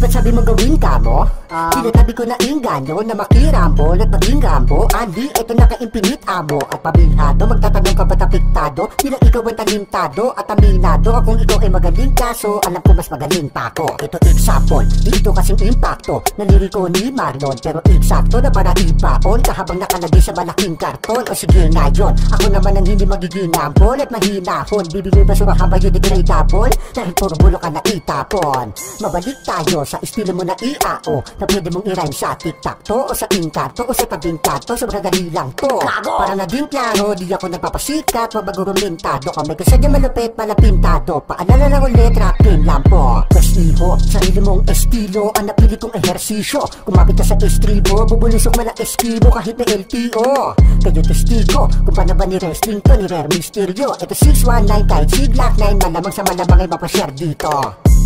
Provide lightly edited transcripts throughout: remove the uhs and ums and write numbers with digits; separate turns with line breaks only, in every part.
ba't sabi mo gawin ka mo? Sinasabi ko na inganyo na makirambol at maging rambo. Ali, eto naka-infinite amo at pabinhado. Magtatanong ka ba't apektado? Bilang ikaw ang talintado at aminado. Kung ikaw ay magaling kaso, alam ko mas magaling pa ako. Ito example, dito kasing impacto na liriko ni Marlon. Pero eksakto na para ibaon kahabang nakalagay sa malaking karton. O sige ngayon, ako naman ang hindi magiging nambol at mahinahon. Bibigay ba surahan ba yun degradable? Dahil puro bulo ka na itapon. Mabalik tayo sa estilo mo na iao na pwede mong i-rhyme sa tic-tac-toe o sa inkarto o sa tabing-karto. Sobrang dali lang to. Para naging klaro, di ako nagpapasikat. Mabago rumentado ka, may kasadya malupit, malapintado. Paalala lang ulit, rap game lang po. Iho, sarili mong estilo ang napili kong ehersisyo. Kumapit ka sa estribo, bubulusok man ang eskibo kahit may LTO. Kayo testigo, kung paano ba ni wrestling to, ni Rare Mysterio. Ito 619 kahit Siglac 9, malamang sa malamang ay mapashare dito.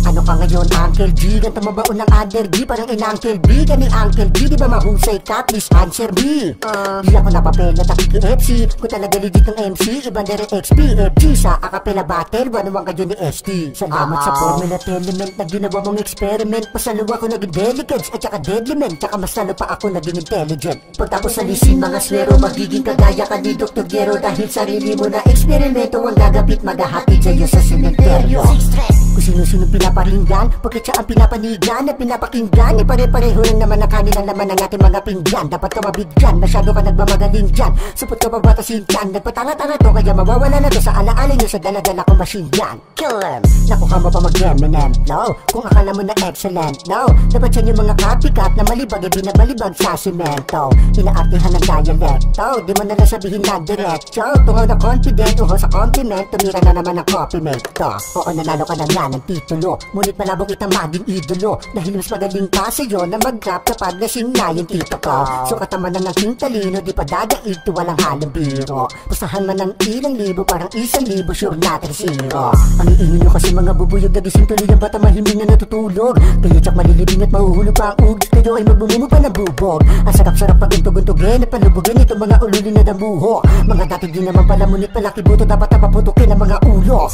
Ano ka ngayon, Uncle G? Ganto mabaon ng Under G, parang in-Uncle B. Gani Uncle G, di ba mahusay ka? Please answer me. Di ako napapel na takiki-FC. Kung talaga legit ng MC, ibang direct XP, FG sa acapella battle, buwan-buwan kayo ni ST. Salamat sa formula element na ginawa mong experiment. Pasalo ako naging delicates at saka deadly men. Tsaka mas lalo pa ako naging intelligent. Pagtapos sa lisin mga swero, magiging kagaya ka ni Dr. Gero. Dahil sarili mo na eksperimento ang gagapit, maghahatid sa'yo sa sementeryo. Kung sino-sino pinaparinggan, bakit siya ang pinapanigan at pinapakinggan? Pare-pareho lang naman ang kanilang laman ng ating mga pinggan. Dapat ka mabigyan, masyado ka nagmamagaling dyan. Supot ka babatasin dyan, nagpatanga-tanga to. Kaya mawawala na to sa alaala nyo sa dala-dala kong machine gun. Kill them! Naku ka mo pa mag-Eminem, no? Kung akala mo na excellent, no? Dapat yan yung mga copycat na malibag ay binabalibag sa simento. Inaartihan ng dialecto, di mo nalang sabihin na diretso. Tungaw na confident, uho sa compliment, tumira na naman ang copy mate to. Oo, nanalo ka na nga ng titulo, ngunit malabong kitang maging idolo. Dahil mas magaling pa sa'yo na mag-rap kapag lasing na yung tito ko. So katamanan ng king talino, di pa dadaig to walang halong biro. Pustahan man ng ilang libo, parang 1,000, sure natin zero. Ang iingin nyo kasi mga bubuyog na gising tuloy ang bata mahiming na natutulog. Kayo tsak malilibing at mahuhulog pa ang ugis, kayo ay magbumumo pa na bubog. Ang sarap-sarap pag untog-untogin at palubugin itong mga ululi na damuho. Mga dati di naman pala, ngunit palaki buto, dapat napaputukin ang mga ulo.